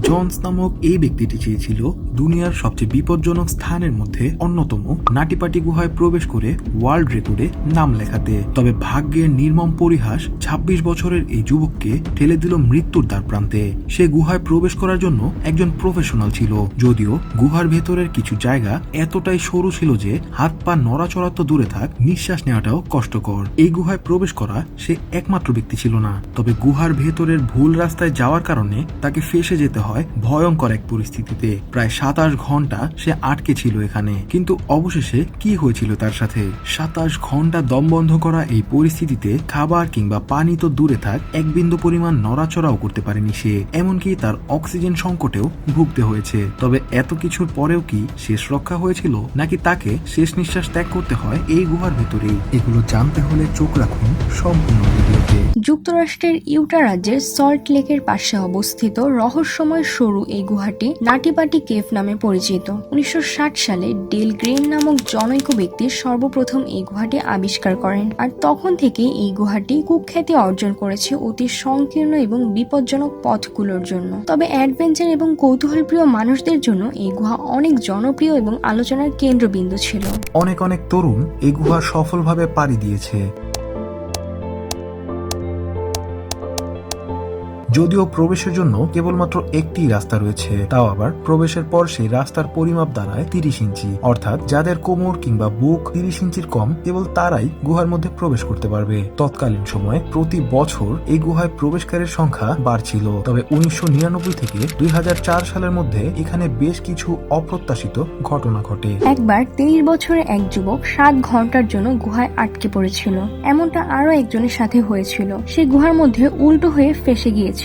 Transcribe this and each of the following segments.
Johns নামক এই ব্যক্তিটি চেয়েছিল দুনিয়ার সবচেয়ে বিপজ্জনক স্থানের মধ্যে অন্যতম নাটিপাটি গুহায় প্রবেশ করে ওয়ার্ল্ড রেকর্ডে নাম লেখাতে। তবে ভাগ্যের নির্মম পরিহাস ২৬ বছরের এই যুবককে ঠেলে দিল মৃত্যুর দ্বার প্রান্তে। সে গুহায় প্রবেশ করার জন্য একজন প্রফেশনাল ছিল, যদিও গুহার ভেতরের কিছু জায়গা এতটাই সরু ছিল যে হাত পা নড়াচড়া তো দূরে থাক, নিঃশ্বাস নেওয়াটাও কষ্টকর। এই গুহায় প্রবেশ করা সে একমাত্র ব্যক্তি ছিল না, তবে গুহার ভেতরের ভুল রাস্তায় যাওয়ার কারণে তাকে ফেসে যেতে হয় ভয়ঙ্কর এক পরিস্থিতিতে। প্রায় ২৭ ঘন্টা সে আটকে ছিল এখানে। কিন্তু অবশেষে কি হয়েছিল তার সাথে? ২৭ ঘন্টা দম বন্ধ করা এই পরিস্থিতিতে খাবার কিংবা পানি তো দূরে থাক, এক বিন্দু পরিমাণ নড়াচড়াও করতে পারেনি সে। এমনকি তার অক্সিজেন সংকটেও ভুগতে হয়েছে। তবে এত কিছুর পরেও কি শেষ রক্ষা হয়েছিল, নাকি তাকে শেষ নিঃশ্বাস ত্যাগ করতে হয় এই গুহার ভেতরেই? এগুলো জানতে হলে চোখ রাখুন সম্পূর্ণ ভিডিওতে। যুক্তরাষ্ট্রের ইউটা রাজ্যের সল্ট লেকের পাশে অবস্থিত রহস্যময় সরু এই গুহাটি নাটিপাটি কেভ নামে পরিচিত। ১৯৬০ সালে ডেল গ্রেন নামক জনৈক ব্যক্তি সর্বপ্রথম এই গুহাটি আবিষ্কার করেন, আর তখন থেকে এই গুহাটি কুখ্যাতি অর্জন করেছে অতি সংকীর্ণ এবং বিপজ্জনক পথগুলোর জন্য। তবে অ্যাডভেঞ্চার এবং কৌতূহলপ্রিয় মানুষদের জন্য এই গুহা অনেক জনপ্রিয় এবং আলোচনার কেন্দ্রবিন্দু ছিল। অনেক তরুণ এই গুহা সফলভাবে পাড়ি দিয়েছে। যদিও প্রবেশের জন্য কেবলমাত্র একটি রাস্তা রয়েছে, তাও আবার প্রবেশের পর সেই রাস্তার পরিমাপ দাঁড়ায় ৩০ ইঞ্চি। অর্থাৎ যাদের কোমর কিংবা বুক ৩০ ইঞ্চির কম, কেবল তারাই গুহার মধ্যে প্রবেশ করতে পারবে। তৎকালীন সময়ে প্রতি বছর এই গুহায় প্রবেশকারীর সংখ্যা বাড়ছিল। তবে ১৯৯৯ থেকে ২০০৪ সালের মধ্যে এখানে বেশ কিছু অপ্রত্যাশিত ঘটনা ঘটে। একবার ২৩ বছরের এক যুবক ৭ ঘন্টার জন্য গুহায় আটকে পড়েছিল। এমনটা আরো একজনের সাথে হয়েছিল। সে গুহার মধ্যে উল্টো হয়ে ফেসে গিয়েছিল।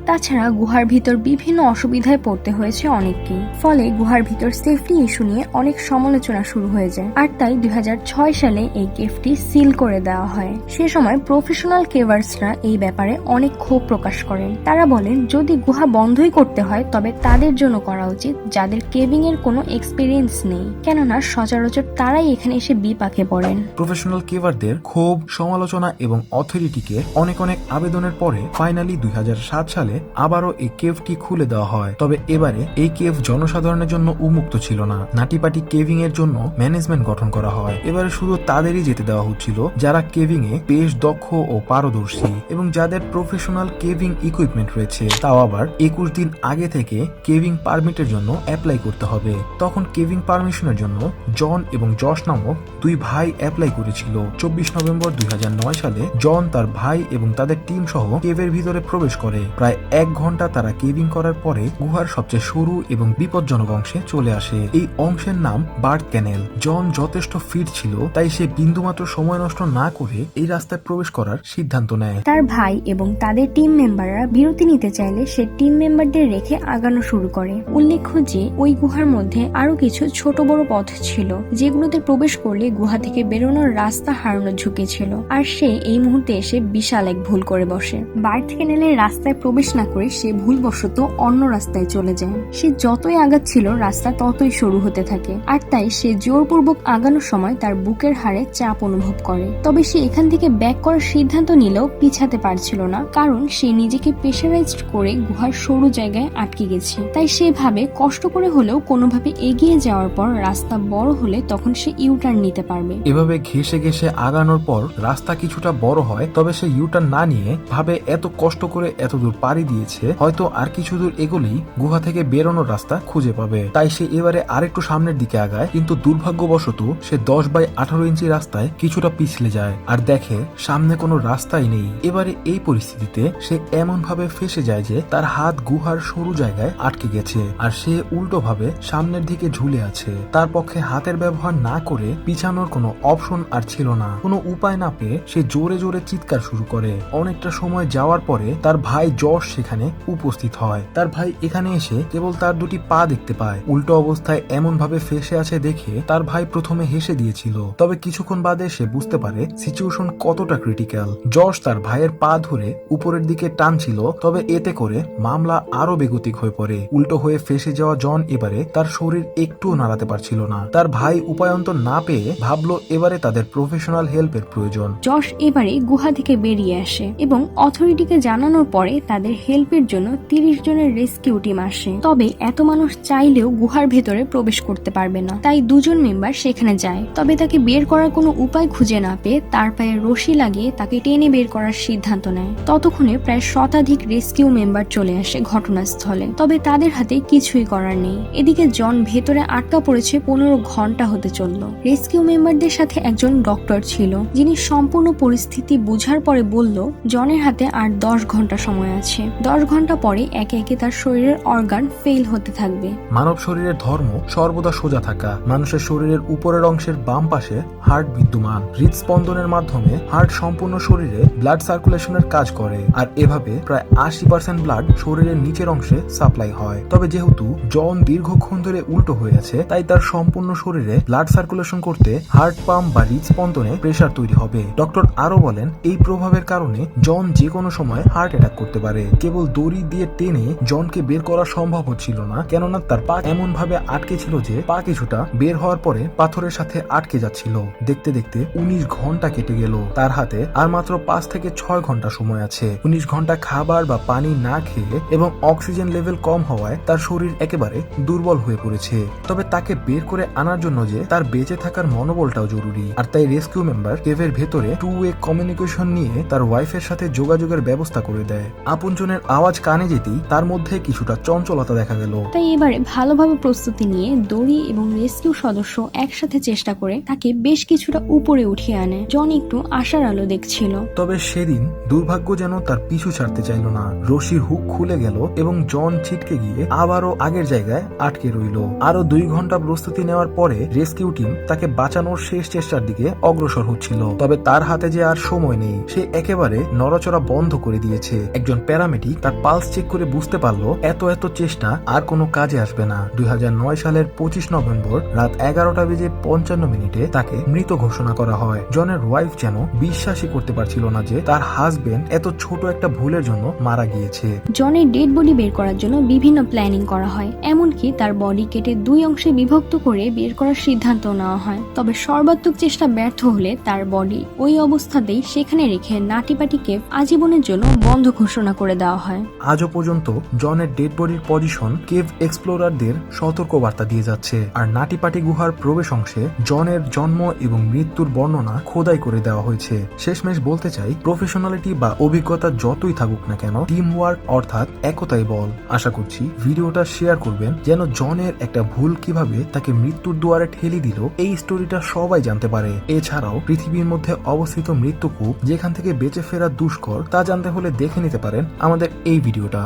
তাছাড়া গুহার ভিতর বিভিন্ন অসুবিধায় পড়তে হয়েছে অনেককেই। ফলে গুহার ভিতর সেফটি ইস্যু নিয়ে অনেক সমালোচনা শুরু হয়ে যায়। আর তাই ২০০৬ সালে এই কেভটি সিল করে দেওয়া হয়। সে সময় প্রফেশনাল কেভার্সরা এই ব্যাপারে অনেক ক্ষোভ প্রকাশ করেন। তারা বলেন, যদি গুহা বন্ধই করতে হয় তবে তাদের জন্য করা উচিত যাদের কেভিং এর কোনো এক্সপিরিয়েন্স নেই, কেননা সচরাচর তারাই এখানে এসে বিপাকে পড়েন। প্রফেশনাল কেভারদের ক্ষোভ, সমালোচনা এবং অথরিটিকে অনেক আবেদনের পরে ফাইনালি ২০০৭ সালে আবারও এই কেভটি খুলে দেওয়া হয়। তবে এবারে এই কেভ জনসাধারণের জন্য উন্মুক্ত ছিল না। নাটিপাটি কেভিং এর জন্য ম্যানেজমেন্ট গঠন করা হয়। এবারে শুধু তাদেরই যেতে দেওয়া হচ্ছিল যারা কেভিং এ বেশ দক্ষ ও পারদর্শী এবং যাদের প্রফেশনাল কেভিং ইকুইপমেন্ট রয়েছে। তাও আবার ২১ দিন আগে থেকে কেভিং পারমিটের জন্য অ্যাপ্লাই করতে হবে। তখন কেভিং পারমিশনের জন্য জন এবং যশ নামক দুই ভাই অ্যাপ্লাই করেছিল। ২৪ নভেম্বর ২০০৯ সালে জন তার ভাই এবং তাদের টিম সহ কেভের ভিতরে প্রবেশ করে। প্রায় ১ ঘন্টা তারা কেভিং করার পরে গুহার সবচেয়ে সরু এবং বিপজ্জনক অংশে চলে আসে। এই অংশের নাম বার্ড ক্যানেল। জন যথেষ্ট ফিট ছিল, তাই সে বিন্দুমাত্র সময় নষ্ট না করে এই রাস্তায় প্রবেশ করার সিদ্ধান্ত নেয়। তার ভাই এবং তাদের টিম মেম্বাররা বিরতি নিতে চাইলে সে টিম মেম্বারদের রেখে আগানো শুরু করে। উল্লেখ্য যে ওই গুহার মধ্যে আরো কিছু ছোট বড় পথ ছিল, যেগুলোতে প্রবেশ করলে গুহা থেকে বেরোনোর রাস্তা হারানোর ঝুঁকি ছিল। আর সে এই মুহূর্তে এসে বিশাল এক ভুল করে বসে। বার্ড ক্যানেলের রাস্তায় প্রবেশ না করে সে ভুলবশত অন্য রাস্তায় চলে যায়। সে যতই আগাচ্ছিল রাস্তা ততই সরু হতে থাকে, আর তাই সে জোরপূর্বক আগানোর সময় তার বুকের হাড়ে চাপ অনুভব করে। তবে সে এখান থেকে ব্যাক করার সিদ্ধান্ত নিলেও পিছাতে পারছিল না, কারণ সে নিজেকে প্রেশারাইজড করে গুহার সরু জায়গায় আটকে গেছে। তাই সে ভাবে কষ্ট করে হলেও কোনোভাবে এগিয়ে যাওয়ার পর রাস্তা বড় হলে তখন সে ইউটার্ন নিতে পারবে। এভাবে ঘেসে আগানোর পর রাস্তা কিছুটা বড় হয়। তবে সে ইউটার্ন না নিয়ে ভাবে এত কষ্ট করে এত দূর পাড়ি দিয়েছে, হয়তো আর কিছু দূর এগোলেই গুহা থেকে বেরোনোর রাস্তা খুঁজে পাবে। তাই সে এবারে আরেকটু সামনের দিকে আগায়, কিন্তু দুর্ভাগ্যবশত সে ১০/১৮ ইঞ্চি রাস্তায় কিছুটা পিছলে যায় আর দেখে সামনে কোনো রাস্তাই নেই। এবারে এই পরিস্থিতিতে সে এমন ভাবে ফেসে যায় যে তার হাত গুহার সরু জায়গায় আটকে গেছে আর সে উল্টো ভাবে সামনের দিকে ঝুলে আছে। তার পক্ষে হাতের ব্যবহার না করে পিছানোর কোনো অপশন আর ছিল না। কোনো উপায় না পেয়ে সে জোরে চিৎকার শুরু করে। অনেকটা সময় যাওয়ার পরে তার ভাই যশ সেখানে উপস্থিত হয়। তার ভাই এখানে এসে কেবল তার দুটি পা দেখতে পায়। উল্টো অবস্থায় এমন ভাবে ফেসে আছে দেখে তার ভাই প্রথমে হেসে দিয়েছিল, তবে কিছুক্ষণ বাদে সে বুঝতে পারে সিচুয়েশন কতটা ক্রিটিক্যাল। যশ তার ভাইয়ের পা ধরে উপরের দিকে টানছিল, তবে এতে করে মামলা আরো বেগতিক হয়ে পড়ে। উল্টো হয়ে ফেসে যাওয়া জন এবারে তার শরীর একটুও নাড়াতে পারছিল না। তার ভাই উপায়ন্তর না পেয়ে ভাবলো এবারে তাদের প্রফেশনাল হেল্পের প্রয়োজন। যশ এবারে গুহা থেকে বেরিয়ে আসে এবং অথরিটিকে জানানোর পরে তাদের হেল্পের জন্য 30 জনের রেস্কিউ টিম আসে। তবে এত মানুষ চাইলেও গুহার ভেতরে প্রবেশ করতে পারবে না, তাই 2 জন মেম্বার সেখানে যায়। তবে তাকে বের করার কোনো উপায় খুঁজে না পেয়ে তার পায়ে রশি লাগিয়ে তাকে টেনে বের করার সিদ্ধান্ত নেয়। ততক্ষণে প্রায় শতাধিক রেস্কিউ মেম্বার চলে আসে ঘটনাস্থলে, তবে তাদের হাতে কিছুই করার নেই। এদিকে জন ভেতরে আটকা পড়েছে 15 ঘন্টা হতে চলল। রেস্কিউ মেম্বারদের সাথে একজন ডক্টর ছিল, যিনি সম্পূর্ণ পরিস্থিতি বুঝার পরে বলল জনের হাতে আর 10 ঘন্টা সময় আছে। 10 ঘন্টা পরে একে একে তার শরীরের অর্গান ফেল হতে থাকবে। মানব শরীরের ধর্ম সর্বদা সোজা থাকা। মানুষের শরীরের উপরের অংশের বাম পাশে হার্ট বিদ্যমান। হৃদস্পন্দনের মাধ্যমে হার্ট সম্পূর্ণ শরীরে ব্লাড সার্কুলেশনের কাজ করে, আর এভাবে প্রায় 80% ব্লাড শরীরের নিচের অংশে সাপ্লাই হয়। তবে যেহেতু জন দীর্ঘক্ষণ ধরে উল্টো হয়ে আছে, তাই তার সম্পূর্ণ শরীরে ব্লাড সার্কুলেশন করতে হার্ট পাম্প বা হৃদস্পন্দনে প্রেসার তৈরি হবে। ডক্টর আরো বলেন এই প্রভাবের কারণে জন যে কোনো সময় হার্ট অ্যাটাক করতে পারে। কেবল দড়ি দিয়ে টেনে জনকে বের করা সম্ভব হচ্ছিল না, কেননা তার পা এমন ভাবে আটকে ছিল যে পা কিছুটা বের হওয়ার পরে পাথরের সাথে আটকে যাচ্ছিল। দেখতে দেখতে 19 ঘন্টা কেটে গেল। তার হাতে আর মাত্র 5 থেকে 6 ঘন্টা সময় আছে। 19 ঘন্টা খাবার বা পানি না খেয়ে এবং অক্সিজেন লেভেল কম হওয়ায় তার শরীর একেবারে দুর্বল হয়ে পড়েছে। তবে তাকে বের করে আনার জন্য যে তার বেঁচে থাকার মনোবলটাও জরুরি, আর তাই রেস্কিউ মেম্বার কেভের ভেতরে 2-ওয়ে কমিউনিকেশন নিয়ে তার ওয়াইফের সাথে যোগাযোগের ব্যবস্থা করে দেয়। আপনজনের আওয়াজ কানে যেতেই তার মধ্যে কিছুটা চঞ্চলতা দেখা গেল। তাই এবারে ভালোভাবে প্রস্তুতি নিয়ে দড়ি এবং রেস্কিউ সদস্য একসাথে চেষ্টা করে তাকে বেশ কিছুটা উপরে উঠিয়ে আনে। জন একটু আশার আলো দেখছিল। তবে সেদিন দুর্ভাগ্য যেন তার পিছু ছাড়তে চাইল না। রশির হুক খুলে গেল এবং জন ছিটকে গিয়ে আবারও আগের জায়গায় আটকে রইল। আরো 2 ঘন্টা প্রস্তুতি নেওয়ার পরে রেস্কিউ টিম তাকে বাঁচানোর শেষ চেষ্টার দিকে অগ্রসর হচ্ছিল। তবে তার হাতে যে আর সময় নেই, সে একেবারে নড়াচড়া বন্ধ করে দিয়েছে। একজন প্যারামেডিক তার পালস চেক করে বুঝতে পারলো এত চেষ্টা আর কোনো কাজে আসবে না। 2009 সালের 25 নভেম্বর রাত 11:55 তাকে মৃত ঘোষণা করা হয়। জনের ওয়াইফ যেন বিশ্বাসই করতে পারছিল না যে তার হাজবেন্ড এত ছোট একটা ভুলের জন্য মারা গিয়েছে। জনের ডেড বডি বের করার জন্য বিভিন্ন প্ল্যানিং করা হয়, এমনকি তার বডি কেটে 2 অংশে বিভক্ত করে বের করার সিদ্ধান্ত নেওয়া হয়। তবে সর্বাত্মক চেষ্টা ব্যর্থ হলে তার বডি ওই অবস্থাতেই সেখানে রেখে নাটিপাটি কেভ আজীবনের জন্য বন্ধ ঘোষণা করে দেওয়া হয়। আজও পর্যন্ত জনের ডেড বডির পজিশন কেভ এক্সপ্লোরারদের সতর্ক বার্তা দিয়ে যাচ্ছে, আর নাটিপাটি গুহার প্রবেশ অংশে জনের জন্ম এবং মৃত্যুর বর্ণনা খোদাই করে দেওয়া হয়েছে। শেষমেশ বলতে চাই, প্রফেশনালিটি বা অভিজ্ঞতা যতই থাকুক না কেন, টিম ওয়ার্ক অর্থাৎ একতাই বল। আশা করছি ভিডিওটা শেয়ার করবেন, যেন জনের একটা ভুল কিভাবে তাকে মৃত্যুর দুয়ারে ঠেলে দিল এই স্টোরিটা সবাই জানতে পারে। এছাড়াও পৃথিবীর মধ্যে অবস্থিত মৃত্যুকূপ যেখান থেকে বেঁচে ফেরা দুষ্কর তা জানতে হলে দেখে নিতে পারেন আমাদের এই ভিডিওটা।